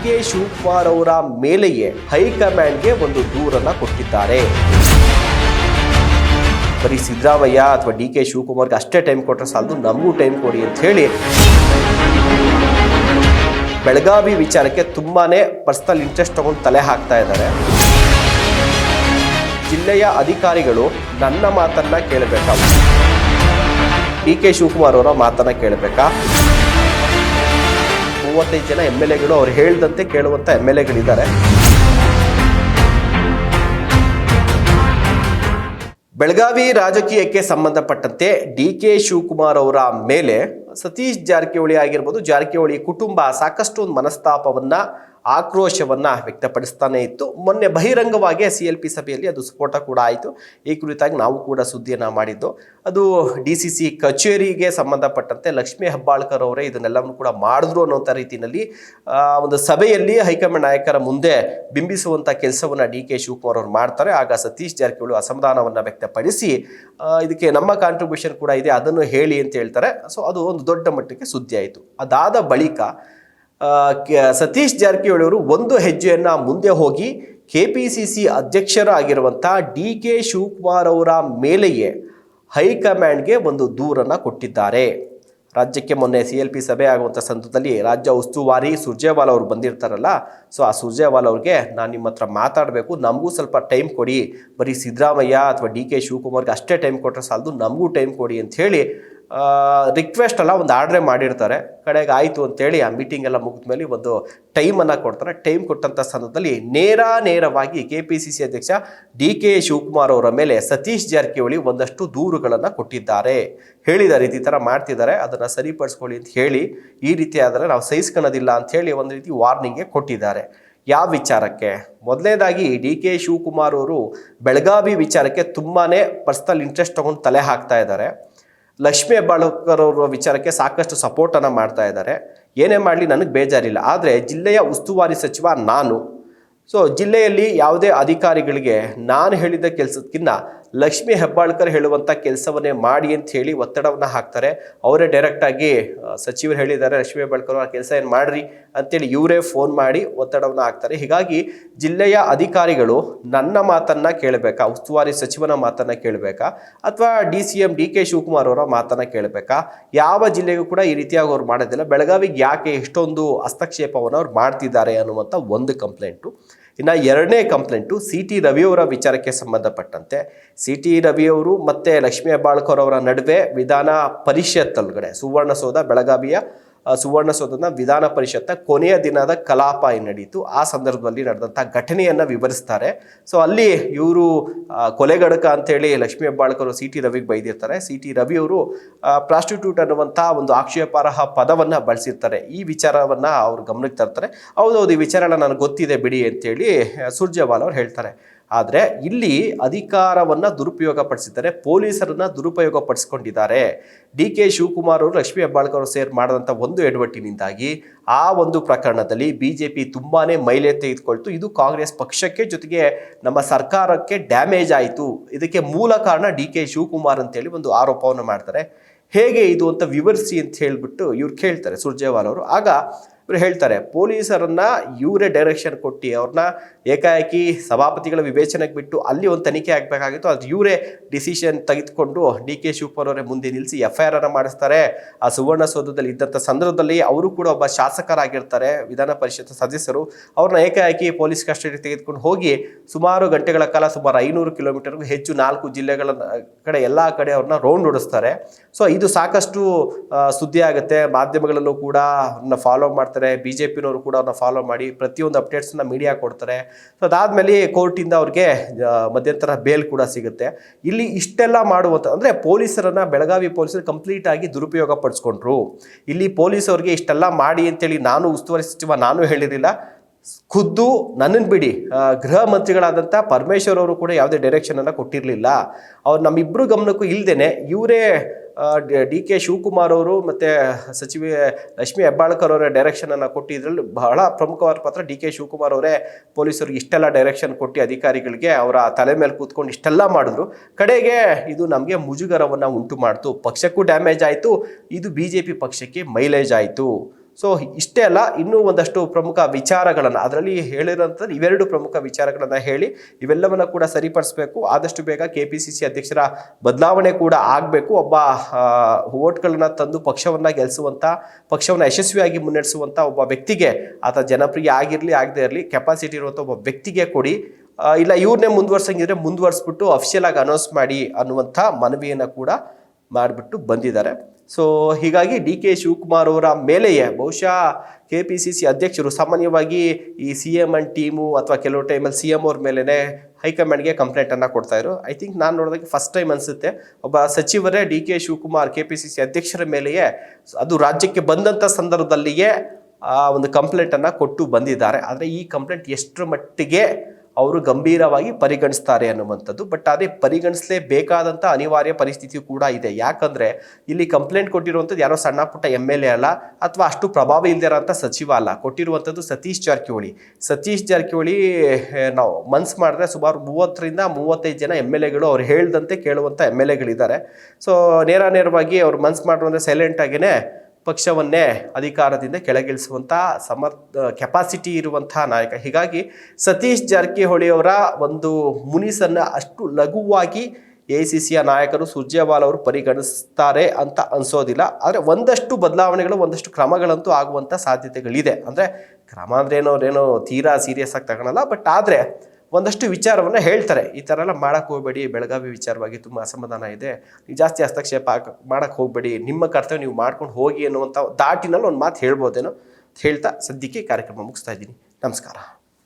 K Shivakumar ಅವರ ಮೇಲೆಯೇ ಹೈಕಮಾಂಡ್ಗೆ ಒಂದು ದೂರನ್ನ ಕೊಟ್ಟಿದ್ದಾರೆ. ಬರೀ ಸಿದ್ದರಾಮಯ್ಯ ಅಥವಾ ಡಿ ಕೆ ಶಿವಕುಮಾರ್ಗೆ ಅಷ್ಟೇ ಟೈಮ್ ಕೊಟ್ಟರೆ ಸಾಲದು, ನಮಗೂ ಟೈಮ್ ಕೊಡಿ ಅಂತ ಹೇಳಿ ಬೆಳಗಾವಿ ವಿಚಾರಕ್ಕೆ ತುಂಬಾನೇ ಪರ್ಸನಲ್ ಇಂಟ್ರೆಸ್ಟ್ ತಗೊಂಡು ತಲೆ ಹಾಕ್ತಾ ಇದ್ದಾರೆ. ಜಿಲ್ಲೆಯ ಅಧಿಕಾರಿಗಳು ನನ್ನ ಮಾತನ್ನ ಕೇಳಬೇಕಾ, ಡಿ ಕೆ ಶಿವಕುಮಾರ್ ಅವರ ಮಾತನ್ನ ಕೇಳಬೇಕಾ? 35 ಜನ MLAಗಳು ಅವ್ರು ಹೇಳ್ದಂತೆ ಕೇಳುವಂತ MLAಗಳಿದ್ದಾರೆ. ಬೆಳಗಾವಿ ರಾಜಕೀಯಕ್ಕೆ ಸಂಬಂಧಪಟ್ಟಂತೆ ಡಿ ಕೆ ಶಿವಕುಮಾರ್ ಅವರ ಮೇಲೆ ಸತೀಶ್ ಜಾರಕಿಹೊಳಿ ಆಗಿರ್ಬೋದು, ಜಾರಕಿಹೊಳಿ ಕುಟುಂಬ ಸಾಕಷ್ಟು ಒಂದು ಮನಸ್ತಾಪವನ್ನ, ಆಕ್ರೋಶವನ್ನ ವ್ಯಕ್ತಪಡಿಸ್ತಾನೆ ಇತ್ತು. ಮೊನ್ನೆ ಬಹಿರಂಗವಾಗಿ CLP ಸಭೆಯಲ್ಲಿ ಅದು ಸ್ಫೋಟ ಕೂಡ ಆಯಿತು. ಈ ಕುರಿತಾಗಿ ನಾವು ಕೂಡ ಸುದ್ದಿಯನ್ನ ಮಾಡಿದ್ದು. ಅದು DCC ಕಚೇರಿಗೆ ಸಂಬಂಧಪಟ್ಟಂತೆ ಲಕ್ಷ್ಮೀ ಹೆಬ್ಬಾಳ್ಕರ್ ಅವರೇ ಇದನ್ನೆಲ್ಲವನ್ನು ಕೂಡ ಮಾಡಿದ್ರು ಅನ್ನೋಂಥ ರೀತಿಯಲ್ಲಿ ಒಂದು ಸಭೆಯಲ್ಲಿ ಹೈಕಮಾಂಡ್ ನಾಯಕರ ಮುಂದೆ ಬಿಂಬಿಸುವಂಥ ಕೆಲಸವನ್ನ ಡಿ ಕೆ ಶಿವಕುಮಾರ್ ಅವರು ಮಾಡ್ತಾರೆ. ಆಗ ಸತೀಶ್ ಜಾರಕಿಹೊಳಿ ಅಸಮಾಧಾನವನ್ನು ವ್ಯಕ್ತಪಡಿಸಿ ಇದಕ್ಕೆ ನಮ್ಮ ಕಾಂಟ್ರಿಬ್ಯೂಷನ್ ಕೂಡ ಇದೆ, ಅದನ್ನು ಹೇಳಿ ಅಂತ ಹೇಳ್ತಾರೆ. ಸೊ ಅದು ಒಂದು ದೊಡ್ಡ ಮಟ್ಟಕ್ಕೆ ಸುದ್ದಿ ಆಯಿತು. ಅದಾದ ಬಳಿಕ ಸತೀಶ್ ಜಾರಕಿಹೊಳಿ ಅವರು ಒಂದು ಹೆಜ್ಜೆಯನ್ನ ಮುಂದೆ ಹೋಗಿ KPCC ಅಧ್ಯಕ್ಷರಾಗಿರುವಂಥ ಡಿ ಕೆ ಶಿವಕುಮಾರ್ ಅವರ ಮೇಲೆಯೇ ಹೈಕಮಾಂಡ್ಗೆ ಒಂದು ದೂರನ್ನ ಕೊಟ್ಟಿದ್ದಾರೆ. ರಾಜ್ಯಕ್ಕೆ ಮೊನ್ನೆ CLP ಸಭೆ ಆಗುವಂಥ ಸಂದರ್ಭದಲ್ಲಿ ರಾಜ್ಯ ಉಸ್ತುವಾರಿ ಸುರ್ಜೇವಾಲಾ ಅವರು ಬಂದಿರ್ತಾರಲ್ಲ, ಸೊ ಆ ಸುರ್ಜೇವಾಲಾ ಅವ್ರಿಗೆ ನಾನು ನಿಮ್ಮ ಹತ್ರ ಮಾತಾಡಬೇಕು, ನಮಗೂ ಸ್ವಲ್ಪ ಟೈಮ್ ಕೊಡಿ, ಬರೀ ಸಿದ್ದರಾಮಯ್ಯ ಅಥವಾ ಡಿ ಕೆ ಶಿವಕುಮಾರ್ಗೆ ಅಷ್ಟೇ ಟೈಮ್ ಕೊಟ್ಟರೆ ಸಾಲದು, ನಮಗೂ ಟೈಮ್ ಕೊಡಿ ಅಂತ ಹೇಳಿ ರಿಕ್ವೆಸ್ಟ್ ಅಲ್ಲ ಒಂದು ಆರ್ಡ್ರೇ ಮಾಡಿರ್ತಾರೆ. ಕಡೆಗೆ ಆಯಿತು ಅಂತೇಳಿ ಆ ಮೀಟಿಂಗ್ ಎಲ್ಲ ಮುಗಿದ ಮೇಲೆ ಒಂದು ಟೈಮನ್ನು ಕೊಡ್ತಾರೆ. ಟೈಮ್ ಕೊಟ್ಟಂಥ ಸಂದರ್ಭದಲ್ಲಿ ನೇರವಾಗಿ KPCC ಅಧ್ಯಕ್ಷ ಡಿ ಕೆ ಶಿವಕುಮಾರ್ ಅವರ ಮೇಲೆ ಸತೀಶ್ ಜಾರಕಿಹೊಳಿ ಒಂದಷ್ಟು ದೂರುಗಳನ್ನು ಕೊಟ್ಟಿದ್ದಾರೆ. ಹೇಳಿದ್ದಾರೆ ಈ ಥರ ಮಾಡ್ತಿದ್ದಾರೆ, ಅದನ್ನು ಸರಿಪಡಿಸ್ಕೊಳ್ಳಿ ಅಂತ ಹೇಳಿ, ಈ ರೀತಿ ಆದರೆ ನಾವು ಸಹಿಸ್ಕೊಳ್ಳೋದಿಲ್ಲ ಅಂತ ಹೇಳಿ ಒಂದು ರೀತಿ ವಾರ್ನಿಂಗ್ಗೆ ಕೊಟ್ಟಿದ್ದಾರೆ. ಯಾವ ವಿಚಾರಕ್ಕೆ? ಮೊದಲನೇದಾಗಿ ಡಿ ಕೆ ಶಿವಕುಮಾರ್ ಅವರು ಬೆಳಗಾವಿ ವಿಚಾರಕ್ಕೆ ತುಂಬಾನೇ ಪರ್ಸನಲ್ ಇಂಟ್ರೆಸ್ಟ್ ತಗೊಂಡು ತಲೆ ಹಾಕ್ತಾ ಇದ್ದಾರೆ. ಲಕ್ಷ್ಮೀ ಹೆಬ್ಬಾಳ್ಕರ್ ಅವರ ವಿಚಾರಕ್ಕೆ ಸಾಕಷ್ಟು ಸಪೋರ್ಟನ್ನು ಮಾಡ್ತಾ ಇದ್ದಾರೆ. ಏನೇ ಮಾಡಲಿ ನನಗೆ ಬೇಜಾರಿಲ್ಲ, ಆದರೆ ಜಿಲ್ಲೆಯ ಉಸ್ತುವಾರಿ ಸಚಿವ ನಾನು. ಸೊ ಜಿಲ್ಲೆಯಲ್ಲಿ ಯಾವುದೇ ಅಧಿಕಾರಿಗಳಿಗೆ ನಾನು ಹೇಳಿದ ಕೆಲಸಕ್ಕಿಂತ ಲಕ್ಷ್ಮೀ ಹೆಬ್ಬಾಳ್ಕರ್ ಹೇಳುವಂಥ ಕೆಲಸವನ್ನೇ ಮಾಡಿ ಅಂತ ಹೇಳಿ ಒತ್ತಡವನ್ನು ಹಾಕ್ತಾರೆ. ಅವರೇ ಡೈರೆಕ್ಟಾಗಿ ಸಚಿವರು ಹೇಳಿದ್ದಾರೆ, ಲಕ್ಷ್ಮೀ ಹೆಬ್ಬಾಳ್ಕರ್ ಆ ಕೆಲಸ ಏನು ಮಾಡ್ರಿ ಅಂತೇಳಿ ಇವರೇ ಫೋನ್ ಮಾಡಿ ಒತ್ತಡವನ್ನು ಹಾಕ್ತಾರೆ. ಹೀಗಾಗಿ ಜಿಲ್ಲೆಯ ಅಧಿಕಾರಿಗಳು ನನ್ನ ಮಾತನ್ನು ಕೇಳಬೇಕಾ, ಉಸ್ತುವಾರಿ ಸಚಿವನ ಮಾತನ್ನು ಕೇಳಬೇಕಾ, ಅಥವಾ DCM ಡಿ ಕೆ ಶಿವಕುಮಾರ್ ಅವರ ಮಾತನ್ನು ಕೇಳಬೇಕಾ? ಯಾವ ಜಿಲ್ಲೆಗೂ ಕೂಡ ಈ ರೀತಿಯಾಗಿ ಅವ್ರು ಮಾಡೋದಿಲ್ಲ. ಬೆಳಗಾವಿಗೆ ಯಾಕೆ ಇಷ್ಟೊಂದು ಹಸ್ತಕ್ಷೇಪವನ್ನು ಅವ್ರು ಮಾಡ್ತಿದ್ದಾರೆ ಅನ್ನುವಂಥ ಒಂದು ಕಂಪ್ಲೇಂಟು. ಇನ್ನು ಎರಡನೇ ಕಂಪ್ಲೇಂಟು CT ರವಿಯವರ ವಿಚಾರಕ್ಕೆ ಸಂಬಂಧಪಟ್ಟಂತೆ. CT ರವಿಯವರು ಮತ್ತು ಲಕ್ಷ್ಮೀ ಹೆಬ್ಬಾಳ್ಕರ್ ಅವರ ನಡುವೆ ವಿಧಾನ ಪರಿಷತ್ ಒಳಗಡೆ ಸುವರ್ಣಸೌಧ, ಬೆಳಗಾವಿಯ ಸುವರ್ಣಸೌಧದ ವಿಧಾನ ಪರಿಷತ್ನ ಕೊನೆಯ ದಿನದ ಕಲಾಪ ನಡೀತು. ಆ ಸಂದರ್ಭದಲ್ಲಿ ನಡೆದಂಥ ಘಟನೆಯನ್ನು ವಿವರಿಸ್ತಾರೆ. ಸೊ ಅಲ್ಲಿ ಇವರು ಕೊಲೆಗಡಕ ಅಂತೇಳಿ ಲಕ್ಷ್ಮೀ ಹೆಬ್ಬಾಳ್ಕರ್ CT ರವಿಗೆ ಬೈದಿರ್ತಾರೆ. CT ರವಿಯವರು ಪ್ರಾಸ್ಟಿಟ್ಯೂಟ್ ಅನ್ನುವಂಥ ಒಂದು ಆಕ್ಷೇಪಾರ್ಹ ಪದವನ್ನು ಬಳಸಿರ್ತಾರೆ. ಈ ವಿಚಾರವನ್ನು ಅವ್ರ ಗಮನಕ್ಕೆ ತರ್ತಾರೆ. ಹೌದೌದು, ಈ ವಿಚಾರ ನನಗೆ ಗೊತ್ತಿದೆ ಬಿಡಿ ಅಂತೇಳಿ ಸುರ್ಜೇವಾಲಾ ಅವ್ರು ಹೇಳ್ತಾರೆ. ಆದರೆ ಇಲ್ಲಿ ಅಧಿಕಾರವನ್ನು ದುರುಪಯೋಗ ಪಡಿಸಿದ್ದಾರೆ, ಪೊಲೀಸರನ್ನ ದುರುಪಯೋಗ ಪಡಿಸ್ಕೊಂಡಿದ್ದಾರೆ. ಡಿ ಕೆ ಶಿವಕುಮಾರ್ ಅವರು ಲಕ್ಷ್ಮೀ ಹೆಬ್ಬಾಳ್ಕರ್ ಸೇರ್ ಮಾಡಿದಂಥ ಒಂದು ಎಡವಟ್ಟಿನಿಂದಾಗಿ ಆ ಒಂದು ಪ್ರಕರಣದಲ್ಲಿ BJP ತುಂಬಾನೇ ಮೈಲೆ ತೆಗೆದುಕೊಳ್ತು. ಇದು ಕಾಂಗ್ರೆಸ್ ಪಕ್ಷಕ್ಕೆ ಜೊತೆಗೆ ನಮ್ಮ ಸರ್ಕಾರಕ್ಕೆ ಡ್ಯಾಮೇಜ್ ಆಯಿತು. ಇದಕ್ಕೆ ಮೂಲ ಕಾರಣ ಡಿ ಕೆ ಶಿವಕುಮಾರ್ ಅಂತೇಳಿ ಒಂದು ಆರೋಪವನ್ನು ಮಾಡ್ತಾರೆ. ಹೇಗೆ ಇದು ಅಂತ ವಿವರಿಸಿ ಅಂತ ಹೇಳಿಬಿಟ್ಟು ಇವ್ರು ಕೇಳ್ತಾರೆ ಸುರ್ಜೇವಾಲಾ ಅವರು. ಆಗ ಇವರು ಹೇಳ್ತಾರೆ, ಪೊಲೀಸರನ್ನ ಇವರೇ ಡೈರೆಕ್ಷನ್ ಕೊಟ್ಟು ಅವ್ರನ್ನ ಏಕಾಏಕಿ ಸಭಾಪತಿಗಳ ವಿವೇಚನೆಗೆ ಬಿಟ್ಟು ಅಲ್ಲಿ ಒಂದು ತನಿಖೆ ಆಗಬೇಕಾಗಿತ್ತು, ಅದು ಇವರೇ ಡಿಸಿಷನ್ ತೆಗೆದುಕೊಂಡು ಡಿ ಕೆ ಶಿವಕುಮಾರ್ ಅವರೇ ಮುಂದೆ ನಿಲ್ಲಿಸಿ FIR ಅನ್ನು ಮಾಡಿಸ್ತಾರೆ. ಆ ಸುವರ್ಣಸೌಧದಲ್ಲಿ ಇದ್ದಂಥ ಸಂದರ್ಭದಲ್ಲಿ ಅವರು ಕೂಡ ಒಬ್ಬ ಶಾಸಕರಾಗಿರ್ತಾರೆ, ವಿಧಾನ ಪರಿಷತ್ ಸದಸ್ಯರು. ಅವ್ರನ್ನ ಏಕಾಏಕಿ ಪೊಲೀಸ್ ಕಸ್ಟಡಿ ತೆಗೆದುಕೊಂಡು ಹೋಗಿ ಸುಮಾರು ಗಂಟೆಗಳ ಕಾಲ, ಸುಮಾರು 500 ಕಿಲೋಮೀಟರ್ಗೂ ಹೆಚ್ಚು 4 ಜಿಲ್ಲೆಗಳ ಕಡೆ ಎಲ್ಲ ಕಡೆ ಅವ್ರನ್ನ ರೌಂಡ್ ಹೊಡಿಸ್ತಾರೆ. ಸೊ ಇದು ಸಾಕಷ್ಟು ಸುದ್ದಿ ಆಗುತ್ತೆ, ಮಾಧ್ಯಮಗಳಲ್ಲೂ ಕೂಡ ಅವ್ರನ್ನ ಫಾಲೋ ಮಾಡ್ತಾರೆ. BJPನವರು ಕೂಡ ಅವ್ರನ್ನ ಫಾಲೋ ಮಾಡಿ ಪ್ರತಿಯೊಂದು ಅಪ್ಡೇಟ್ಸ್ನ ಮೀಡಿಯಾ ಕೊಡ್ತಾರೆ. ಸೊ ಅದಾದಮೇಲೆ ಕೋರ್ಟಿಂದ ಅವ್ರಿಗೆ ಮಧ್ಯಂತರ ಬೇಲ್ ಕೂಡ ಸಿಗುತ್ತೆ. ಇಲ್ಲಿ ಇಷ್ಟೆಲ್ಲ ಮಾಡುವಂಥ ಅಂದರೆ ಪೊಲೀಸರನ್ನ ಬೆಳಗಾವಿ ಪೊಲೀಸರು ಕಂಪ್ಲೀಟ್ ಆಗಿ ದುರುಪಯೋಗ ಪಡಿಸ್ಕೊಂಡ್ರು. ಇಲ್ಲಿ ಪೊಲೀಸವ್ರಿಗೆ ಇಷ್ಟೆಲ್ಲ ಮಾಡಿ ಅಂತೇಳಿ ನಾನು ಉಸ್ತುವಾರಿ ಸಚಿವ ನಾನು ಹೇಳಿರಲಿಲ್ಲ. ಖುದ್ದು ನನ್ನನ್ನು ಬಿಡಿ, ಗೃಹ ಮಂತ್ರಿಗಳಾದಂಥ ಪರಮೇಶ್ವರ್ ಅವರು ಕೂಡ ಯಾವುದೇ ಡೈರೆಕ್ಷನನ್ನು ಕೊಟ್ಟಿರಲಿಲ್ಲ. ಅವ್ರು ನಮ್ಮಿಬ್ಬರು ಗಮನಕ್ಕೂ ಇಲ್ಲದೇನೆ ಇವರೇ ಡಿ ಕೆ ಶಿವಕುಮಾರ್ ಅವರು ಮತ್ತು ಸಚಿವೆ ಲಕ್ಷ್ಮೀ ಹೆಬ್ಬಾಳ್ಕರ್ ಅವರ ಡೈರೆಕ್ಷನನ್ನು ಕೊಟ್ಟು ಇದರಲ್ಲಿ ಬಹಳ ಪ್ರಮುಖವಾದ ಪಾತ್ರ ಡಿ ಕೆ ಶಿವಕುಮಾರ್ ಅವರೇ ಪೊಲೀಸರಿಗೆ ಇಷ್ಟೆಲ್ಲ ಡೈರೆಕ್ಷನ್ ಕೊಟ್ಟು ಅಧಿಕಾರಿಗಳಿಗೆ ಅವರ ತಲೆ ಮೇಲೆ ಕೂತ್ಕೊಂಡು ಇಷ್ಟೆಲ್ಲ ಮಾಡಿದ್ರು. ಕಡೆಗೆ ಇದು ನಮಗೆ ಮುಜುಗರವನ್ನು ಉಂಟು ಮಾಡ್ತು, ಪಕ್ಷಕ್ಕೂ ಡ್ಯಾಮೇಜ್ ಆಯಿತು, ಇದು BJP ಪಕ್ಷಕ್ಕೆ ಮೈಲೇಜ್ ಆಯಿತು. ಸೊ ಇಷ್ಟೇ ಅಲ್ಲ, ಇನ್ನೂ ಒಂದಷ್ಟು ಪ್ರಮುಖ ವಿಚಾರಗಳನ್ನು ಅದರಲ್ಲಿ ಹೇಳಿರೋಂಥದ್ದು ಇವೆರಡು ಪ್ರಮುಖ ವಿಚಾರಗಳನ್ನು ಹೇಳಿ ಇವೆಲ್ಲವನ್ನ ಕೂಡ ಸರಿಪಡಿಸಬೇಕು. ಆದಷ್ಟು ಬೇಗ KPCC ಅಧ್ಯಕ್ಷರ ಬದಲಾವಣೆ ಕೂಡ ಆಗಬೇಕು. ಒಬ್ಬ ವೋಟ್ಗಳನ್ನ ತಂದು ಪಕ್ಷವನ್ನ ಗೆಲ್ಲಿಸುವಂಥ, ಪಕ್ಷವನ್ನು ಯಶಸ್ವಿಯಾಗಿ ಮುನ್ನಡೆಸುವಂಥ ಒಬ್ಬ ವ್ಯಕ್ತಿಗೆ, ಆತ ಜನಪ್ರಿಯ ಆಗಿರಲಿ ಆಗದೇ ಇರಲಿ, ಕೆಪಾಸಿಟಿ ಇರುವಂಥ ಒಬ್ಬ ವ್ಯಕ್ತಿಗೆ ಕೊಡಿ. ಇಲ್ಲ ಇವ್ರನ್ನೇ ಮುಂದುವರ್ಸಂಗಿದ್ರೆ ಮುಂದುವರ್ಸ್ಬಿಟ್ಟು ಅಫಿಷಿಯಲ್ ಆಗಿ ಅನೌನ್ಸ್ ಮಾಡಿ ಅನ್ನುವಂಥ ಮನವಿಯನ್ನು ಕೂಡ ಮಾಡಿಬಿಟ್ಟು ಬಂದಿದ್ದಾರೆ. ಸೊ ಹೀಗಾಗಿ DK ಶಿವಕುಮಾರ್ ಅವರ ಮೇಲೆಯೇ ಬಹುಶಃ KPCC ಅಧ್ಯಕ್ಷರು ಸಾಮಾನ್ಯವಾಗಿ ಈ CM ಅಂಡ್ ಟೀಮು ಅಥವಾ ಕೆಲವು ಟೈಮಲ್ಲಿ CM ಅವ್ರ ಮೇಲೇ ಹೈಕಮಾಂಡ್ಗೆ ಕಂಪ್ಲೇಂಟನ್ನು ಕೊಡ್ತಾಯಿದ್ರು. ಐ ಥಿಂಕ್ ನಾನು ನೋಡಿದಾಗ ಫಸ್ಟ್ ಟೈಮ್ ಅನಿಸುತ್ತೆ ಒಬ್ಬ ಸಚಿವರೇ DK ಶಿವಕುಮಾರ್ KPCC ಅಧ್ಯಕ್ಷರ ಮೇಲೆಯೇ, ಅದು ರಾಜ್ಯಕ್ಕೆ ಬಂದಂಥ ಸಂದರ್ಭದಲ್ಲಿಯೇ ಒಂದು ಕಂಪ್ಲೇಂಟನ್ನು ಕೊಟ್ಟು ಬಂದಿದ್ದಾರೆ. ಆದರೆ ಈ ಕಂಪ್ಲೇಂಟ್ ಎಷ್ಟರ ಮಟ್ಟಿಗೆ ಅವರು ಗಂಭೀರವಾಗಿ ಪರಿಗಣಿಸ್ತಾರೆ ಅನ್ನುವಂಥದ್ದು. ಬಟ್ ಅದೇ ಪರಿಗಣಿಸಲೇಬೇಕಾದಂಥ ಅನಿವಾರ್ಯ ಪರಿಸ್ಥಿತಿಯು ಕೂಡ ಇದೆ. ಯಾಕಂದರೆ ಇಲ್ಲಿ ಕಂಪ್ಲೇಂಟ್ ಕೊಟ್ಟಿರುವಂಥದ್ದು ಯಾರೋ ಸಣ್ಣ ಪುಟ್ಟ MLA ಅಲ್ಲ, ಅಥವಾ ಅಷ್ಟು ಪ್ರಭಾವ ಇಲ್ಲದಿರೋಂಥ ಸಚಿವ ಅಲ್ಲ. ಕೊಟ್ಟಿರುವಂಥದ್ದು ಸತೀಶ್ ಜಾರಕಿಹೊಳಿ ನಾವು ಮನ್ಸು ಮಾಡಿದ್ರೆ ಸುಮಾರು 30ರಿಂದ 35 ಜನ MLAಗಳು ಅವ್ರು ಹೇಳ್ದಂತೆ ಕೇಳುವಂಥ MLAಗಳಿದ್ದಾರೆ. ಸೊ ನೇರವಾಗಿ ಅವ್ರು ಮನ್ಸು ಮಾಡಿದ್ರು ಅಂದರೆ ಸೈಲೆಂಟಾಗೇ ಪಕ್ಷವನ್ನೇ ಅಧಿಕಾರದಿಂದ ಕೆಳಗಿಳಿಸುವಂಥ ಕೆಪಾಸಿಟಿ ಇರುವಂಥ ನಾಯಕ. ಹೀಗಾಗಿ ಸತೀಶ್ ಜಾರಕಿಹೊಳಿ ಅವರ ಒಂದು ಮುನಿಸನ್ನು ಅಷ್ಟು ಲಘುವಾಗಿ AICCಯ ನಾಯಕರು ಸುರ್ಜೇವಾಲಾ ಅವರು ಪರಿಗಣಿಸ್ತಾರೆ ಅಂತ ಅನಿಸೋದಿಲ್ಲ. ಆದರೆ ಒಂದಷ್ಟು ಬದಲಾವಣೆಗಳು, ಒಂದಷ್ಟು ಕ್ರಮಗಳಂತೂ ಆಗುವಂಥ ಸಾಧ್ಯತೆಗಳಿದೆ. ಅಂದರೆ ಕ್ರಮ ಅಂದ್ರೆ ಏನೋ ತೀರಾ ಸೀರಿಯಸ್ ಆಗಿ ತಗೊಳಲ್ಲ, ಬಟ್ ಆದರೆ ಒಂದಷ್ಟು ವಿಚಾರವನ್ನು ಹೇಳ್ತಾರೆ. ಈ ಥರ ಎಲ್ಲ ಮಾಡೋಕ್ಕೆ ಹೋಗಬೇಡಿ, ಬೆಳಗಾವಿ ವಿಚಾರವಾಗಿ ತುಂಬ ಅಸಮಾಧಾನ ಇದೆ, ನೀವು ಜಾಸ್ತಿ ಹಸ್ತಕ್ಷೇಪ ಮಾಡೋಕ್ಕೆ ಹೋಗಬೇಡಿ, ನಿಮ್ಮ ಕರ್ತವ್ಯ ನೀವು ಮಾಡ್ಕೊಂಡು ಹೋಗಿ ಅನ್ನುವಂಥ ದಾಟಿನಲ್ಲಿ ಒಂದು ಮಾತು ಹೇಳ್ಬೋದೇನೋ ಹೇಳ್ತಾ ಸದ್ಯಕ್ಕೆ ಕಾರ್ಯಕ್ರಮ ಮುಗಿಸ್ತಾ ಇದ್ದೀನಿ. ನಮಸ್ಕಾರ.